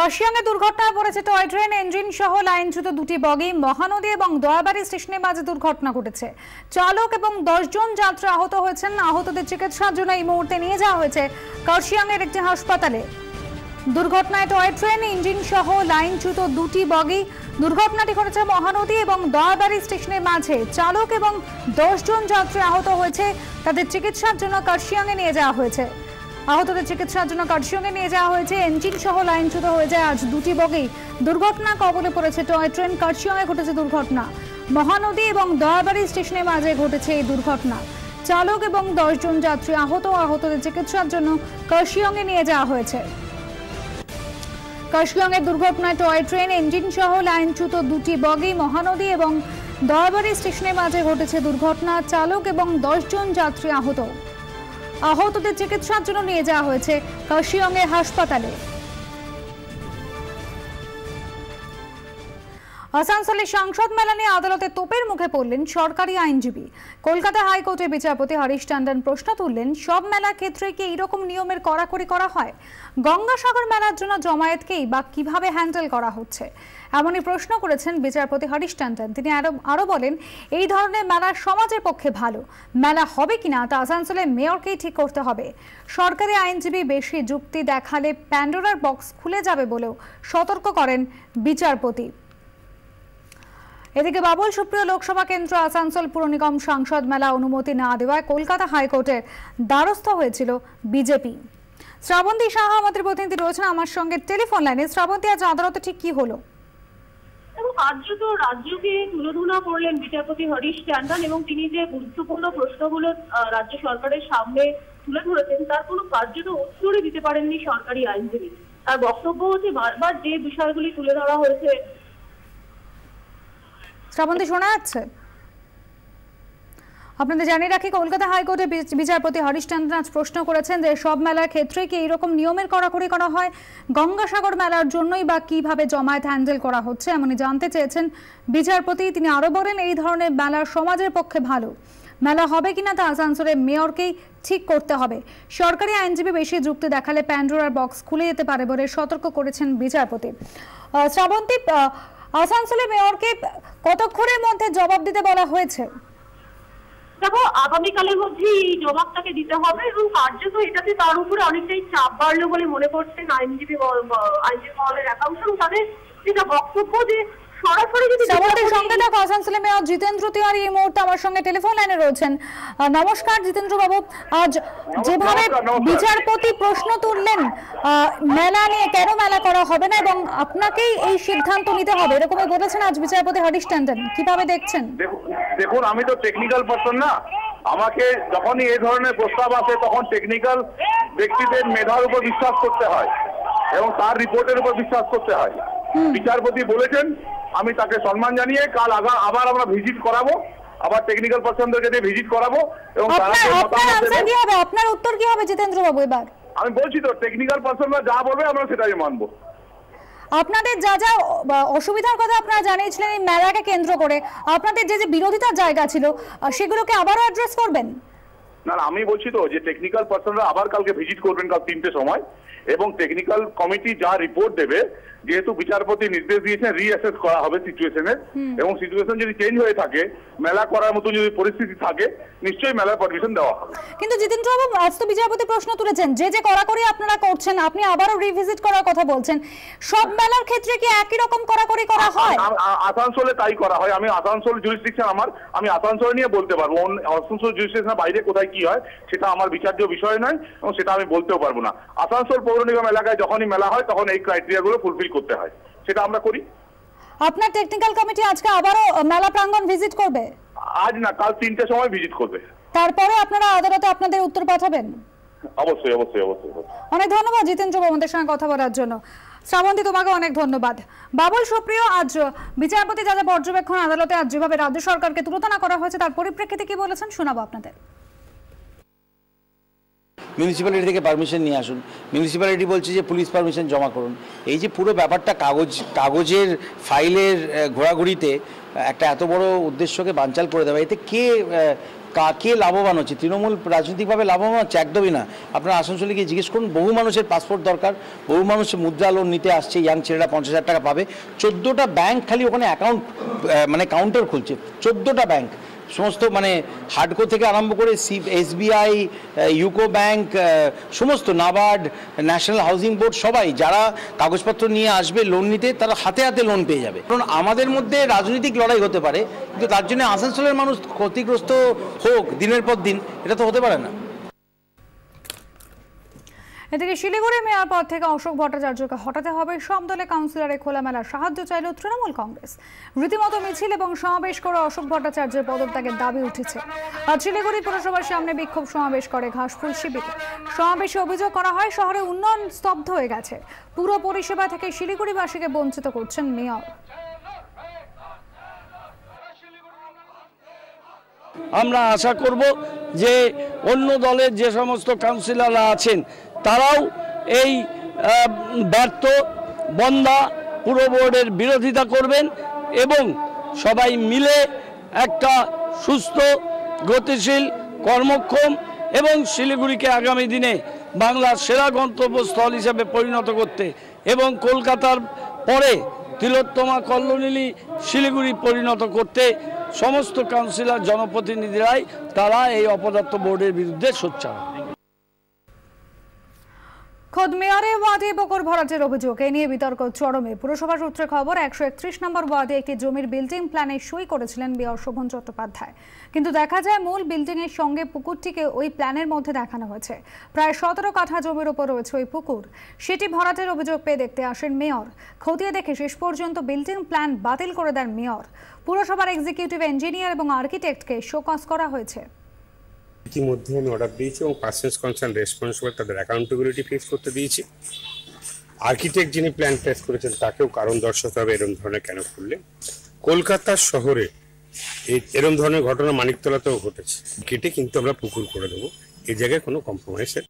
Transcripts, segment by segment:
কাশিয়াঙ্গে দুর্ঘটনায় পড়েছে toy train, engine সহ লাইনচ্যুত দুটি বগি। মহানদী এবং দয়াবাড়ি স্টেশনের মাঝে দুর্ঘটনা ঘটেছে। চালক এবং 10 জন যাত্রী আহত হয়েছেন। আহতদের চিকিৎসার জন্য এই মুহূর্তে নিয়ে যাওয়া হয়েছে কাশিয়াঙ্গের একটি হাসপাতালে। দুর্ঘটনায় টয় ট্রেন, ইঞ্জিন সহ লাইনচ্যুত দুটি বগি। দুর্ঘটনাটি ঘটেছে মহানদী এবং দয়াবাড়ি স্টেশনের মাঝে। চালক এবং 10 জন যাত্রী আহত হয়েছে। তাদের চিকিৎসার জন্য কাশিয়াঙ্গে নিয়ে যাওয়া হয়েছে। আহতদের চিকিৎসার জন্য কাশিয়াঙ্গে নিয়ে যাওয়া হয়েছে। ইঞ্জিন সহ লাইনচ্যুত হয়ে যায় আজ দুটি বগি। দুর্ঘটনা কবলে পড়েছে টয় ট্রেন। কাশিয়াঙ্গে ঘটেছে দুর্ঘটনা। মহানদী এবং দয়াবাড়ি স্টেশনের মাঝে ঘটেছে এই দুর্ঘটনা। চালক এবং 10 জন যাত্রী আহত। আহতদের চিকিৎসার জন্য কাশিয়াঙ্গে নিয়ে যাওয়া হয়েছে। কাশিয়াঙ্গের দুর্ঘটনায় টয় ট্রেন, ইঞ্জিন সহ লাইনচ্যুত দুটি বগি। মহানদী এবং দয়াবাড়ি স্টেশনের মাঝে ঘটেছে দুর্ঘটনা। চালক এবং 10 জন যাত্রী আহত। আহতদের চিকিৎসার জন্য নিয়ে যাওয়া হয়েছে কাশিয়াঙ্গের হাসপাতালে। আসানসোলে সংসদ মেলা নিয়ে আদালতে তোপের মুখে পড়লেন সরকারি আইনজীবী। কলকাতা হাইকোর্টের বিচারপতি হরিশ টন্ডন প্রশ্ন তুললেন, সব মেলার ক্ষেত্রে কি এইরকম নিয়মের কড়াকড়ি করা হয়? গঙ্গাসাগর মেলার জন্য জমায়েতকেই বা কিভাবে হ্যান্ডেল করা হচ্ছে, এমনই প্রশ্ন করেছেন বিচারপতি হরিশ টন্ডন। তিনি আরো বলেন, এই ধরনের মেলা সমাজের পক্ষে ভালো। মেলা হবে কিনা তা আসানসোলের মেয়রকেই ঠিক করতে হবে। সরকারি আইনজীবী বেশি যুক্তি দেখালে প্যান্ডোরার বক্স খুলে যাবে বলেও সতর্ক করেন বিচারপতি। এদিকে বাবুল সুপ্রিয় লোকসভা কেন্দ্র আসানসোল পুর নিগম সংসদ মেলা অনুমতি না দেওয়ায় কলকাতা হাইকোর্টের দ্বারস্থ হয়েছিল বিজেপি। শ্রাবন্তী সাহা আমাদের প্রতিনিধি রয়েছেন আমার সঙ্গে টেলিফোন লাইনে। শ্রাবন্তী, আজ আদালতে ঠিক কি হলো? কার্যত রাজ্যকে তুলোধনা করলেন বিচারপতি হরিশ টন্ডন এবং তিনি যে গুরুত্বপূর্ণ প্রশ্নগুলো রাজ্য সরকারের সামনে তুলে ধরেছেন তার কোনো কার্যত উত্তরই দিতে পারেননি সরকারি আইনজীবী। তার বক্তব্য হচ্ছে বারবার যে বিষয়গুলি তুলে ধরা হয়েছে। শ্রাবন্তী, শোনা যাচ্ছে? আপনাদের জানিয়ে রাখি, কলকাতা হাইকোর্টের বিচারপতি হরিশ টন্ডন আজ প্রশ্ন করেছেন যে সব মেলার ক্ষেত্রে কি এইরকম নিয়মের কড়াকড়ি করা হয়? গঙ্গাসাগর মেলার জন্যই বা কিভাবে জমায়েত হ্যান্ডেল করা হচ্ছে, এমনই জানতে চেয়েছেন বিচারপতি। তিনি আরো বলেন, এই ধরনের মেলার সমাজের পক্ষে ভালো। মেলা হবে কিনা তা আসানসোলের মেয়রকেই ঠিক করতে হবে। সরকারি আইনজীবী বেশি যুক্তি দেখালে প্যান্ডোরার বক্স খুলে যেতে পারে বলে সতর্ক করেছেন বিচারপতি। শ্রাবন্তী, আসানসোলের মেয়রকে কতক্ষণের মধ্যে জবাব দিতে বলা হয়েছে? দেখো, আগামীকালের মধ্যে এই জবাবটাকে দিতে হবে এবং কার্যত এটাতে তার উপরে অনেকটাই চাপ বাড়লো বলে মনে করছেন আইনজীবী মহলের একাংশ। তাদের যেটা বক্তব্য যে সরাসরি যদি সঙ্গে দেখো, আসানসোলের মেয়র জিতেন্দ্র তিওয়ারি এই মুহূর্তে আমার সঙ্গে টেলিফোন লাইনে রয়েছেন। নমস্কার জিতেন্দ্র বাবু, আজ যেভাবে বিচারপতি প্রশ্ন তুললেন মেলা নিয়ে, কেন মেলা করা হবে না এবং আপনাকেই এই সিদ্ধান্ত নিতে হবে, এরকমই বলেছেন আজ বিচারপতি হরিশ টন্ডন, কিভাবে দেখছেন? দেখুন, আমি তো টেকনিক্যাল পারসন না। আমাকে যখনই এই ধরনের প্রস্তাব আসে তখন টেকনিক্যাল ব্যক্তিদের মেধার উপর বিশ্বাস করতে হয় এবং তার রিপোর্টের উপর বিশ্বাস করতে হয়। বিচারপতি বলেছেন, আমি তাকে সম্মান জানিয়ে কাল আবার আমরা ভিজিট করাবো, আবার টেকনিক্যাল পারসনদেরকে দিয়ে ভিজিট করাবো এবং আপনার উত্তর কি হবে জিতেন্দ্র বাবু? এবার আমি বলছি তো, টেকনিক্যাল পারসনরা যা বলবে আমরা সেটাই মানবো। আপনাদের যা যা অসুবিধার কথা আপনারা জানিয়েছিলেন এই মেলাকে কেন্দ্র করে, আপনাদের যে বিরোধিতার জায়গা ছিল সেগুলোকে আবারও অ্যাড্রেস করবেন? না, আমি বলছি তো যে টেকনিক্যাল পারসনরা আবার কালকে ভিজিট করবেন কাল 3টের সময় এবং টেকনিক্যাল কমিটি যা রিপোর্ট দেবে, যেহেতু বিচারপতি নির্দেশ দিয়েছেন রিঅ্যাসেস করা হবে সিচুয়েশনের, এবং সিচুয়েশন যদি চেঞ্জ হয়ে থাকে, মেলা করার মতো যদি পরিস্থিতি থাকে, নিশ্চয়ই মেলার পারমিশন দেওয়া হবে। কিন্তু জিতেন্দ্র বাবু, আজ তো বিচারপতি প্রশ্ন তুলেছেন যে যে কড়াকড়ি আপনারা করছেন, আপনি আবারও রিভিজিট করার কথা বলছেন, সব মেলার ক্ষেত্রে কি একই রকম কড়াকড়ি করা হয়? আসানসোলে তাই করা হয়। আমি আসানসোল জুরিসডিকশন আমি আসানসোল নিয়ে বলতে পারবো। আসানসোল জুরিসডিকশনের বাইরে কোথায় কি হয় সেটা আমার বিচার্য বিষয় নয় এবং সেটা আমি বলতেও পারবো না। আসানসোল পৌর নিগম এলাকায় যখনই মেলা হয় তখন এই ক্রাইটেরিয়াগুলো ফুলফিল করতে হয়, সেটা আমরা করি। আপনার টেকনিক্যাল কমিটি আজকে আবারও মেলা প্রাঙ্গণ ভিজিট করবে? আজ না, কাল 3টের সময় ভিজিট করবে। তারপরে আপনারা আদালতে আপনাদের উত্তর পাঠাবেন? অবশ্যই অবশ্যই অবশ্যই। অনেক ধন্যবাদ জিতেন্দ্র বাবু আমাদের সঙ্গে কথা বলার জন্য। শ্রাবন্তী, তোমাকে অনেক ধন্যবাদ। বাবুল সুপ্রিয়, আজ বিচারপতি যা যা পর্যবেক্ষণ আদালতে আজ যেভাবে রাজ্য সরকারকে তুলনা করা হয়েছে তার পরিপ্রেক্ষিতে কি বলেছেন শোনাবো আপনাদের। মিউনিসিপ্যালিটি থেকে পারমিশন নিয়ে আসুন, মিউনিসিপ্যালিটি বলছে যে পুলিশ পারমিশন জমা করুন। এই যে পুরো ব্যাপারটা কাগজের ফাইলের ঘোরাঘুরিতে একটা এত বড় উদ্দেশ্যকে বানচাল করে দেওয়া, এতে কে লাভবান হচ্ছে? তৃণমূল রাজনৈতিকভাবে লাভবান হচ্ছে? একদমই না। আপনারা আসানসোলে গিয়ে জিজ্ঞেস করুন, বহু মানুষের পাসপোর্ট দরকার, বহু মানুষ মুদ্রা লোন নিতে আসছে, ইয়াং ছেলেরা 50,000 টাকা পাবে। 14টা ব্যাংক খালি ওখানে অ্যাকাউন্ট কাউন্টার খুলছে, 14টা ব্যাংক, সমস্ত হাডকো থেকে আরম্ভ করে SBI, ইউকো ব্যাংক, সমস্ত নাবার্ড, ন্যাশনাল হাউজিং বোর্ড, সবাই যারা কাগজপত্র নিয়ে আসবে লোন নিতে, তারা হাতে হাতে লোন পেয়ে যাবে। কারণ আমাদের মধ্যে রাজনৈতিক লড়াই হতে পারে, কিন্তু তার জন্য আসানসোলের মানুষ ক্ষতিগ্রস্ত হোক দিনের পর দিন, এটা তো হতে পারে না। এদিকে শিলিগুড়ি মেয়র পদ থেকে অশোক ভট্টাচার্যকে হটাতে হবে, সব দলে কাউন্সিলরের খোলামেলা সাহায্য চাইল তৃণমূল কংগ্রেস। রীতিমতো মিছিল এবং সমাবেশ করে অশোক ভট্টাচার্যের পদত্যাগের দাবি উঠেছে। আজ শিলিগুড়ি পুরসভার সামনে বিক্ষোভ সমাবেশ করে ঘাসফুল শিবিরে। সমাবেশে অভিযোগ করা হয় শহরে উন্নয়ন স্তব্ধ হয়ে গেছে, পুরো পরিষেবা থেকে শিলিগুড়িবাসীকে বঞ্চিত করছেন মেয়র। আমরা আশা করব যে অন্য দলের যে সমস্ত কাউন্সিলররা আছেন তারাও এই ব্যর্থ বন্ধা পুর বোর্ডের বিরোধিতা করবেন এবং সবাই মিলে একটা সুস্থ, গতিশীল, কর্মক্ষম এবং শিলিগুড়িকে আগামী দিনে বাংলার সেরা গন্তব্যস্থল হিসেবে পরিণত করতে এবং কলকাতার পরে তিলোত্তমা কল্লোলিনী শিলিগুড়ি পরিণত করতে সমস্ত কাউন্সিলর জনপ্রতিনিধিরাই তারা এই অপদার্থ বোর্ডের বিরুদ্ধে সোচ্চার। খোদ মেয়রের ওয়ার্ডে বকর ভরাটের অভিযোগ, এ নিয়ে বিতর্ক চরমে। পুরসভা সূত্রে খবর, 131 নম্বর ওয়ার্ডে একটি জমির বিল্ডিং প্ল্যানে সই করেছিলেন মেয়র শোভন চট্টোপাধ্যায়, কিন্তু দেখা যায় মূল বিল্ডিং এর সঙ্গে পুকুরটিকে ওই প্ল্যানের মধ্যে দেখানো হয়েছে। প্রায় 17 কাঠা জমির উপর রয়েছে ওই পুকুর, সেটি ভরাটের অভিযোগ পেয়ে দেখতে আসেন মেয়র। খতিয়ে দেখে শেষ পর্যন্ত বিল্ডিং প্ল্যান বাতিল করে দেন মেয়র। পুরসভার এক্সিকিউটিভ ইঞ্জিনিয়ার এবং আর্কিটেক্টকে শোকজ করা হয়েছে। ইতিমধ্যে আমি অর্ডার দিয়েছি এবং পার্সনস কনসার্ন রেসপন্সিবল তাদের অ্যাকাউন্টেবিলিটি ফিক্স করতে দিয়েছি। আর্কিটেক্ট যিনি প্ল্যান প্লেস করেছেন তাকেও কারণ দর্শাতে হবে এরকম ধরনের কেন করলে। কলকাতার শহরে এরকম ধরনের ঘটনা মানিকতলাতেও ঘটেছে, কেটে কিন্তু আমরা পুকুর করে দেবো, এই জায়গায় কোনো কম্প্রোমাইজের।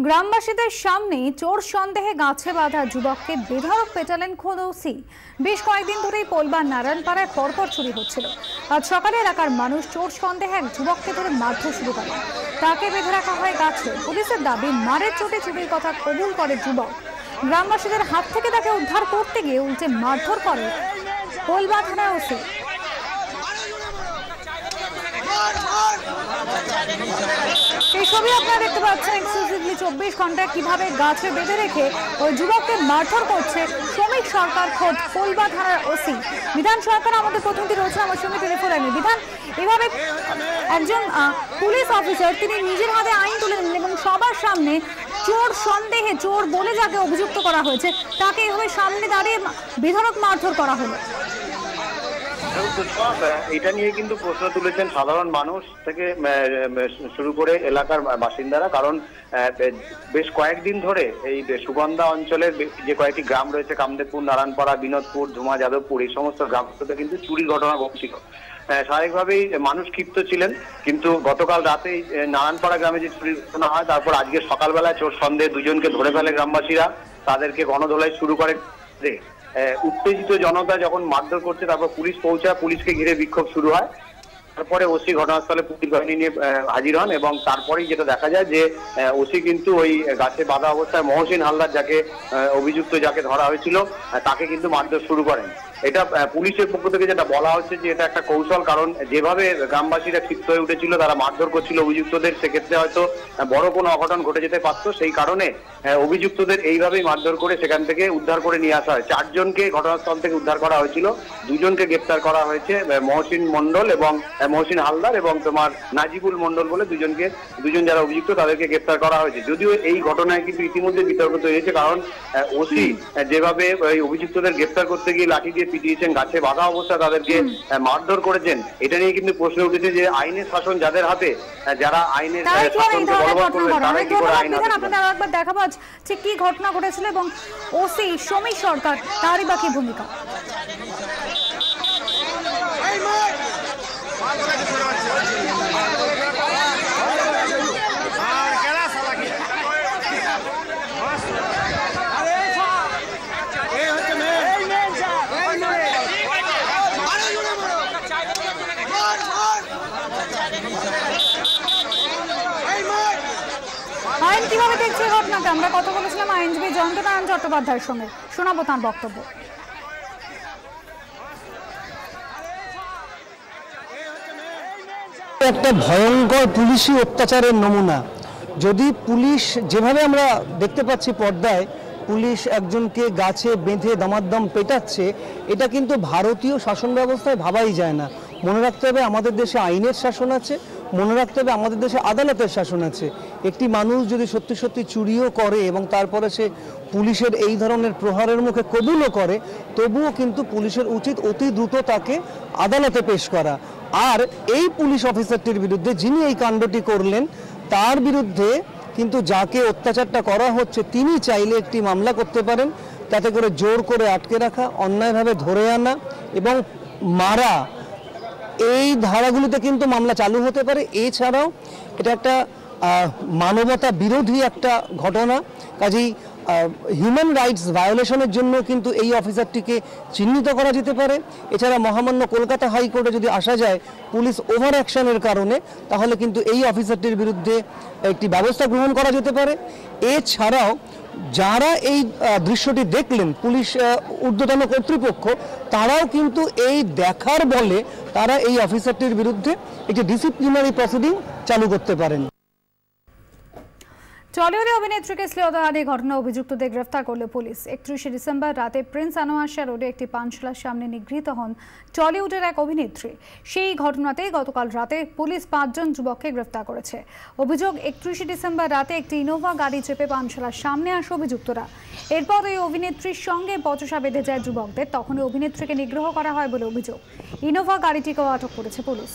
গ্রামবাসীদের সামনে চোর সন্দেহে গাছে বাঁধা যুবককে বেধড়ক পেটালেন খোদ ওসি। বেশ কয়েকদিন ধরেই পোলবার নারায়ণপাড়ায় পরপর চুরি হচ্ছিল। আজ সকালে এলাকার মানুষ চোর সন্দেহে এক যুবককে ধরে মারধর শুরু করে, তাকে বেঁধে রাখা হয় গাছে। পুলিশের দাবি, মারের চোটে চুরির কথা কবুল করে যুবক। গ্রামবাসীদের হাত থেকে তাকে উদ্ধার করতে গিয়ে উল্টে মারধর করে পোলবা থানার ওসি। এই ছবি আপনারা দেখতে পাচ্ছেন এক্সক্লুসিভলি 24 ঘন্টায় কিভাবে গাছে বেঁধে রেখে ওই যুবককে মারধর করছে শ্রমিক সরকার খোদ পোলবা থানার ওসি। বিধান সরকার আমাদের প্রতিনিধি রয়েছে আমার সঙ্গে টেলিফোন লাইনে। বিধান, এভাবে একজন পুলিশ অফিসার তিনি নিজের হাতে আইন তুলে নিলেন এবং সবার সামনে চোর সন্দেহে, চোর বলে যাকে অভিযুক্ত করা হয়েছে তাকে এভাবে সামনে দাঁড়িয়ে বেধড়ক মারধর করা হলো। এটা নিয়ে কিন্তু প্রশ্ন তুলেছেন সাধারণ মানুষ থেকে শুরু করে এলাকার বাসিন্দারা, কারণ বেশ কয়েকদিন ধরে এই সুগন্ধা অঞ্চলের যে কয়েকটি গ্রাম রয়েছে, কামদেবপুর, নারায়ণপাড়া, বিনোদপুর, ধুমা, যাদবপুর, এই সমস্ত গ্রামগুলোতে কিন্তু চুরির ঘটনা ঘটছিল। স্বাভাবিকভাবেই মানুষ ক্ষিপ্ত ছিলেন, কিন্তু গতকাল রাতে নারায়ণপাড়া গ্রামে যে চুরির ঘটনা হয়, তারপর আজকে সকালবেলায় চোর সন্দেহে দুজনকে ধরে ফেলে গ্রামবাসীরা, তাদেরকে গণধোলাই শুরু করে। উত্তেজিত জনতা যখন মারধর করছে, তারপর পুলিশ পৌঁছায়, পুলিশকে ঘিরে বিক্ষোভ শুরু হয়। তারপরে ওসি ঘটনাস্থলে পুলিশ বাহিনী নিয়ে হাজির হন এবং তারপরেই যেটা দেখা যায় যে ওসি কিন্তু ওই গাছে বাঁধা অবস্থায় মহসিন হালদার যাকে অভিযুক্ত, যাকে ধরা হয়েছিল, তাকে কিন্তু মারধর শুরু করেন। এটা পুলিশের পক্ষ থেকে যেটা বলা হচ্ছে যে এটা একটা কৌশল, কারণ যেভাবে গ্রামবাসীরা ক্ষিপ্ত হয়ে উঠেছিল, তারা মারধর করছিল অভিযুক্তদের, সেক্ষেত্রে হয়তো বড় কোনো অঘটন ঘটে যেতে পারত। সেই কারণে অভিযুক্তদের এইভাবেই মারধর করে সেখান থেকে উদ্ধার করে নিয়ে আসা হয়। 4 জনকে ঘটনাস্থল থেকে উদ্ধার করা হয়েছিল, 2 জনকে গ্রেপ্তার করা হয়েছে, মহসিন মন্ডল এবং মহসিন হালদার এবং তোমার নাজিবুল মন্ডল বলে দুজন যারা অভিযুক্ত, তাদেরকে গ্রেপ্তার করা হয়েছে। যদিও এই ঘটনায় কিন্তু ইতিমধ্যে বিতর্ক তৈরি হয়েছে, কারণ ওসি যেভাবে ওই অভিযুক্তদের গ্রেপ্তার করতে গিয়ে লাঠি দিয়ে পিটিয়েছেন, গাছে বাঁধা অবস্থায় তাদেরকে মারধর করেছেন, এটা নিয়ে কিন্তু প্রশ্ন উঠেছে যে আইনের শাসন যাদের হাতে, যারা আইনের শাসনকে বলবৎ করবেন, তারা কি করে আইন হাতে? আপনাদের আরেকবার দেখাবো যে কি ঘটনা ঘটেছিল এবং ওসি শ্রমিক সরকার তারই বাকি ভূমিকা। হয়েছে ঘটনাকে আমরা কথা বলেছিলাম আইনজীবী জয়ন্তনারায়ণ চট্টোপাধ্যায়ের সঙ্গে, শোনাবো তাঁর বক্তব্য। একটা ভয়ঙ্কর পুলিশি অত্যাচারের নমুনা। যদি পুলিশ যেভাবে আমরা দেখতে পাচ্ছি পর্দায়, পুলিশ একজনকে গাছে বেঁধে দামাদ্দাম পেটাচ্ছে, এটা কিন্তু ভারতীয় শাসন ব্যবস্থায় ভাবাই যায় না। মনে রাখতে হবে আমাদের দেশে আইনের শাসন আছে, মনে রাখতে হবে আমাদের দেশে আদালতের শাসন আছে। একটি মানুষ যদি সত্যি সত্যি চুরিও করে এবং তারপরে সে পুলিশের এই ধরনের প্রহারের মুখে কবুলও করে, তবুও কিন্তু পুলিশের উচিত অতি দ্রুত তাকে আদালতে পেশ করা। আর এই পুলিশ অফিসারটির বিরুদ্ধে, যিনি এই কাণ্ডটি করলেন, তার বিরুদ্ধে কিন্তু যাকে অত্যাচারটা করা হচ্ছে তিনি চাইলে একটি মামলা করতে পারেন, তাতে করে জোর করে আটকে রাখা, অন্যায়ভাবে ধরে আনা এবং মারা, এই ধারাগুলিতে কিন্তু মামলা চালু হতে পারে। এছাড়াও এটা একটা মানবতা বিরোধী একটা ঘটনা, কাজেই হিউম্যান রাইটস ভায়োলেশনের জন্য কিন্তু এই অফিসারটিকে চিহ্নিত করা যেতে পারে। এছাড়া মহামান্য কলকাতা হাইকোর্টে যদি আসা যায় পুলিশ ওভার অ্যাকশনের কারণে, তাহলে কিন্তু এই অফিসারটির বিরুদ্ধে একটি ব্যবস্থা গ্রহণ করা যেতে পারে। এছাড়াও যারা এই দৃশ্যটি দেখলেন, পুলিশ ঊর্ধ্বতন কর্তৃপক্ষ, তারাও কিন্তু এই দেখার বলে তারা এই অফিসারটির বিরুদ্ধে একটি ডিসিপ্লিনারি প্রসিডিং চালু করতে পারেন। টলিউডে অভিনেত্রীকে শ্লীলতাহানি ঘটনা অভিযুক্তদের গ্রেফতার করল পুলিশ। 31শে ডিসেম্বর রাতে প্রিন্স আনোয়ার শাহ রোডে একটি পানশালার সামনে নিগৃহীত হন টলিউডের এক অভিনেত্রী। সেই ঘটনাতেই গতকাল রাতে পুলিশ 5 জন যুবককে গ্রেফতার করেছে। অভিযোগ, 31শে ডিসেম্বর রাতে একটি ইনোভা গাড়ি চেপে পানশালার সামনে আসে অভিযুক্তরা। এরপর ওই অভিনেত্রীর সঙ্গে বচসা বেঁধে যায় যুবকদের। তখনই অভিনেত্রীকে নিগ্রহ করা হয় বলে অভিযোগ। ইনোভা গাড়িটিকেও আটক করেছে পুলিশ।